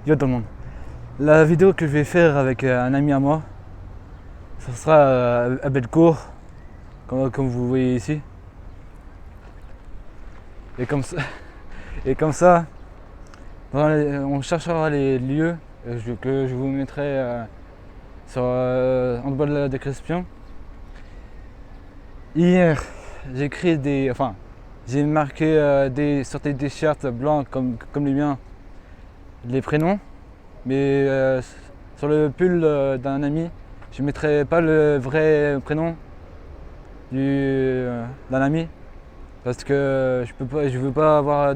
Yo tout le monde. La vidéo que je vais faire avec un ami à moi, ça sera à Bellecour, comme vous voyez ici. Et comme ça, et comme ça on cherchera les lieux que je vous mettrai en bas de la description. Hier, j'ai marqué sur des t-shirts blancs comme les miens, les prénoms, mais sur le pull d'un ami, je ne mettrai pas le vrai prénom d'un ami parce que je veux pas avoir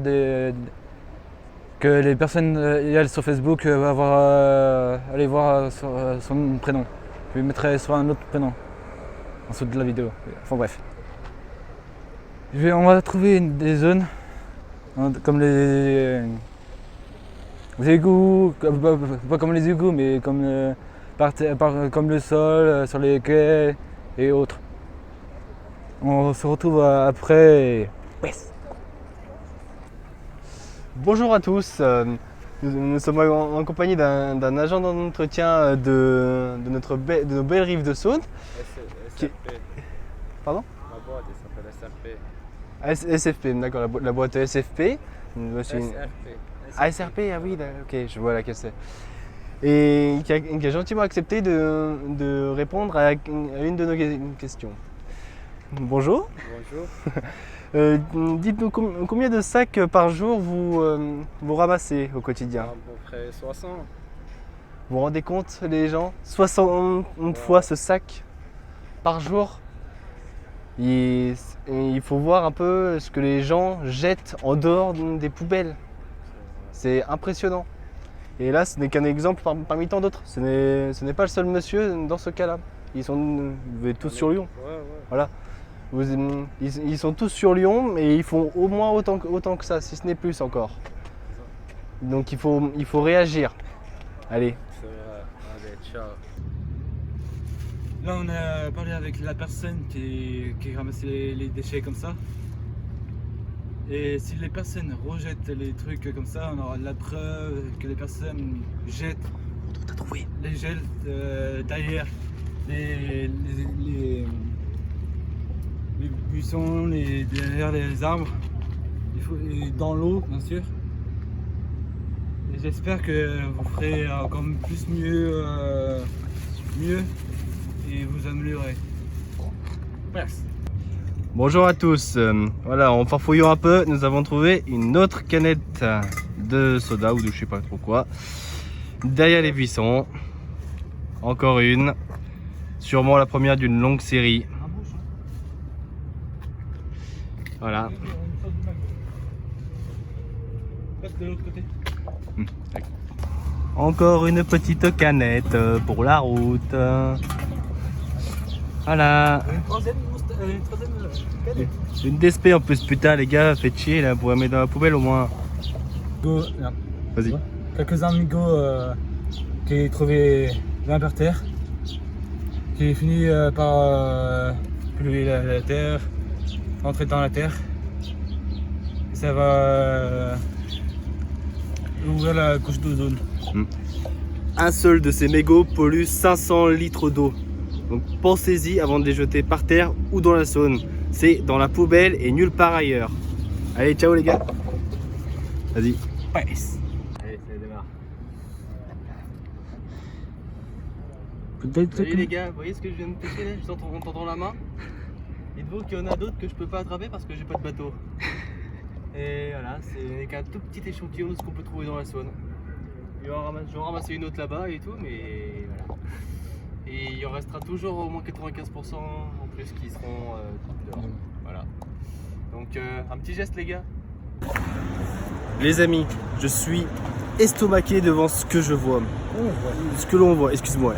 que les personnes y aillent sur Facebook aller voir son prénom. Je le mettrai sur un autre prénom en dessous de la vidéo. Enfin bref. On va trouver des zones comme les égouts, pas comme les égouts, mais comme le sol, sur les quais et autres. On se retrouve après. Bonjour à tous, nous sommes en compagnie d'un agent d'entretien de nos belles rives de Saône. SFP. Pardon? La boîte elle s'appelle SFP. SFP, d'accord, la boîte SFP. SRP. Ah oui, ok, je vois laquelle c'est. Et qui a gentiment accepté de répondre à une de nos questions. Bonjour. Bonjour. Dites-nous combien de sacs par jour vous ramassez au quotidien? À peu près 60. Vous vous rendez compte, les gens? 60 fois ce sac par jour. Et il faut voir un peu ce que les gens jettent en dehors des poubelles. C'est impressionnant. Et là, ce n'est qu'un exemple parmi tant d'autres. Ce n'est pas le seul monsieur dans ce cas-là. Vous êtes tous sur Lyon. Ouais. Voilà. Ils sont tous sur Lyon et ils font au moins autant que ça, si ce n'est plus encore. Donc il faut réagir. Allez. C'est vrai. Allez, ciao. Là on a parlé avec la personne qui ramasse les déchets comme ça. Et si les personnes rejettent les trucs comme ça, on aura la preuve que les personnes jettent les gels derrière les buissons, derrière les arbres, et dans l'eau bien sûr. Et j'espère que vous ferez encore plus mieux et vous améliorez. Merci. Bonjour à tous. Voilà, en farfouillant un peu, nous avons trouvé une autre canette de soda ou de je sais pas trop quoi. Derrière les buissons. Encore une. Sûrement la première d'une longue série. Voilà. De l'autre côté. Encore une petite canette pour la route. Voilà. Une troisième canette. Une DSP en plus, putain les gars, faites chier là, vous pourrez mettre dans la poubelle au moins. Vas-y. Quelques amigos qui est trouvé l'un par terre, qui est fini par polluer la terre, rentrer dans la terre. Et ça va ouvrir la couche d'ozone. Un seul de ces mégots pollue 500 litres d'eau. Donc pensez-y avant de les jeter par terre ou dans la Saône. C'est dans la poubelle et nulle part ailleurs. Allez, ciao les gars. Vas-y. Peace. Allez, ça démarre. Peut-être Salut les gars, vous voyez ce que je viens de pêcher là, juste en tendant la main? Dites-vous qu'il y en a d'autres que je peux pas attraper parce que j'ai pas de bateau. Et voilà, c'est qu'un tout petit échantillon de ce qu'on peut trouver dans la Saône. Je vais en ramasser une autre là-bas et tout, mais voilà. Et il en restera toujours au moins 95% en plus qui seront dehors. Voilà. Donc un petit geste les gars. Les amis, je suis estomaqué devant ce que je vois. Ce que l'on voit, excuse-moi.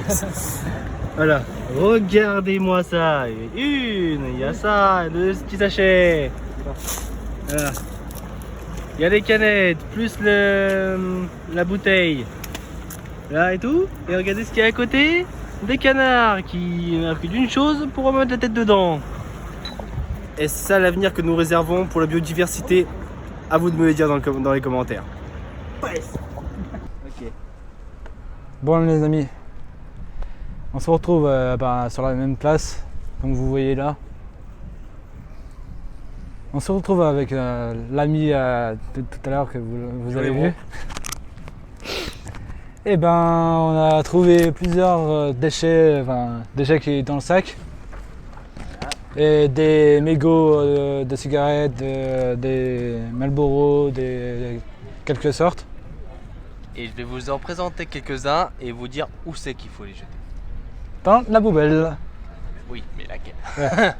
Voilà, regardez-moi ça. Il y a ça, deux petits sachets. Voilà. Il y a les canettes, plus la bouteille. Là et tout. Et regardez ce qu'il y a à côté. Des canards qui n'ont plus d'une chose pour remettre la tête dedans. Est-ce ça l'avenir que nous réservons pour la biodiversité? À vous de me le dire dans les commentaires. Ok. Bon les amis, on se retrouve sur la même place, comme vous voyez là. On se retrouve avec l'ami de tout à l'heure que vous avez vu. Et ben on a trouvé plusieurs déchets qui étaient dans le sac. Et des mégots de cigarettes, des Marlboro, quelque sorte. Et je vais vous en présenter quelques-uns et vous dire où c'est qu'il faut les jeter. Dans la poubelle. Oui, mais laquelle? Ouais.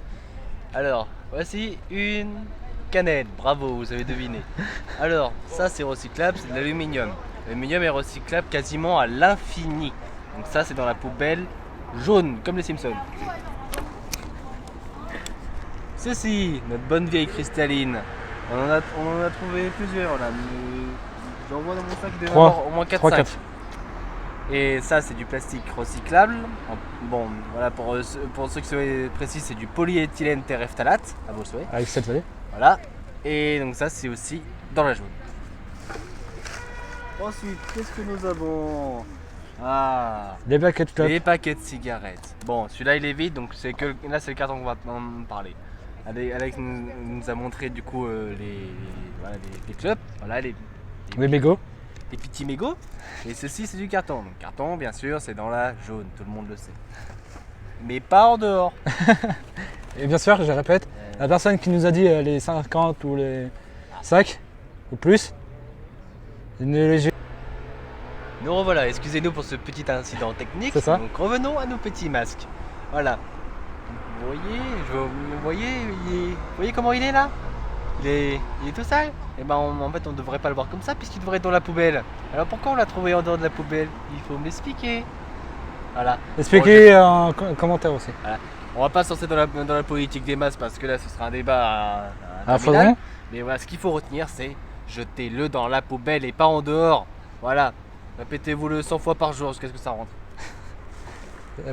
Alors, voici une canette. Bravo, vous avez deviné. Alors, ça c'est recyclable, c'est de l'aluminium. L'aluminium est recyclable quasiment à l'infini. Donc ça c'est dans la poubelle jaune, comme les Simpsons. Ceci, notre bonne vieille cristalline. On en a trouvé plusieurs là. J'en vois dans mon sac, il doit y en avoir au moins 4-5. Et ça c'est du plastique recyclable. Bon, voilà, pour ceux qui sont précis, c'est du polyéthylène terephthalate, à vos souhaits. Avec cette vallée. Voilà. Et donc ça c'est aussi dans la jaune. Ensuite, qu'est-ce que nous avons? Ah, Les paquets de clopes. les paquets de cigarettes. Bon, celui-là il est vide, donc là c'est le carton qu'on va en parler. Alex nous a montré du coup les clopes, voilà Les mégots. les petits mégots. Et ceci c'est du carton. Donc carton bien sûr c'est dans la jaune, tout le monde le sait. Mais pas en dehors. Et bien sûr, je répète, la personne qui nous a dit les 50 ou les sacs ou plus, ne les Nous revoilà, excusez-nous pour ce petit incident technique. C'est ça. Donc revenons à nos petits masques. Voilà. Vous voyez comment il est là? Il est tout sale. Et ben en fait on devrait pas le voir comme ça puisqu'il devrait être dans la poubelle. Alors pourquoi on l'a trouvé en dehors de la poubelle? Il faut me l'expliquer. Voilà. expliquer en commentaire aussi. Voilà. On va pas se lancer dans la politique des masques parce que là ce sera un débat Ah, terminal. faudrait. Mais voilà, ce qu'il faut retenir c'est jetez-le dans la poubelle et pas en dehors. Voilà. Répétez-vous-le 100 fois par jour jusqu'à ce que ça rentre. Et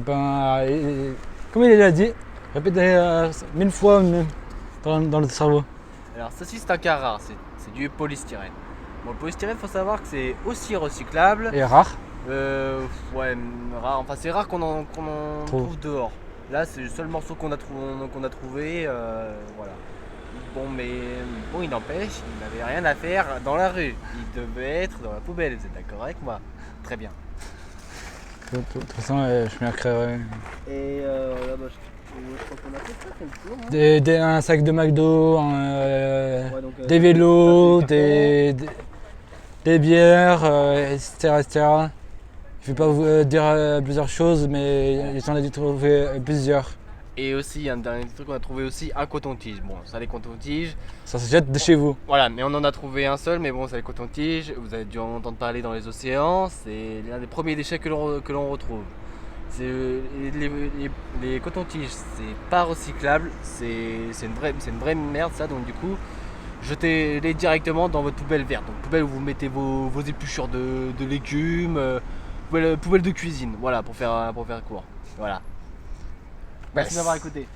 comme il l'a dit, répétez 1000 fois même dans le cerveau. Alors ceci c'est un cas rare, c'est du polystyrène. Bon, le polystyrène, faut savoir que c'est aussi recyclable. Et rare. Ouais, rare. Enfin c'est rare qu'on en Trouve. trouve dehors. Là c'est le seul morceau qu'on a trouvé. Voilà. Bon mais bon il n'empêche, il n'avait rien à faire dans la rue. Il devait être dans la poubelle, vous êtes d'accord avec moi? Très bien. De toute façon, je m'y créerai. Et là bah, je crois qu'on a fait ça, Un sac de McDo, donc, des vélos, ça, c'est le des bières, etc., etc. Je ne vais pas vous dire plusieurs choses, mais j'en ai trouvé plusieurs. Et aussi un dernier truc qu'on a trouvé aussi, un coton-tige. Bon ça les cotons-tiges. Ça se jette de chez vous. Voilà, mais on en a trouvé un seul, mais bon, c'est les cotons-tiges. Vous avez dû en entendre parler dans les océans. C'est l'un des premiers déchets que l'on retrouve. Les cotons-tiges, c'est pas recyclable. C'est une vraie merde, ça. Donc, du coup, jetez-les directement dans votre poubelle verte. Donc, poubelle où vous mettez vos épluchures de légumes, poubelle de cuisine. Voilà, pour faire court. Voilà. Merci de m'avoir écouté.